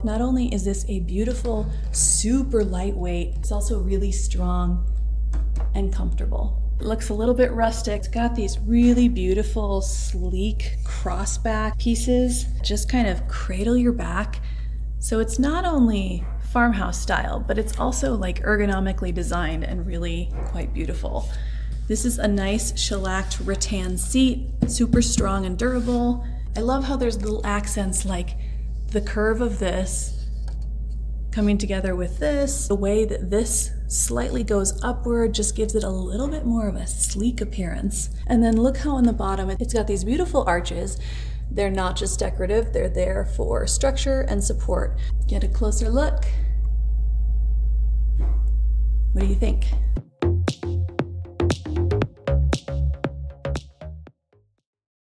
Not only is this a beautiful, super lightweight, it's also really strong and comfortable. It looks a little bit rustic. It's got these really beautiful, sleek crossback pieces, just kind of cradle your back. So it's not only farmhouse style, but it's also like ergonomically designed and really quite beautiful. This is a nice shellacked rattan seat, super strong and durable. I love how there's little accents like the curve of this coming together with this. The way that this slightly goes upward just gives it a little bit more of a sleek appearance. And then look how on the bottom, it's got these beautiful arches. They're not just decorative, they're there for structure and support. Get a closer look. What do you think?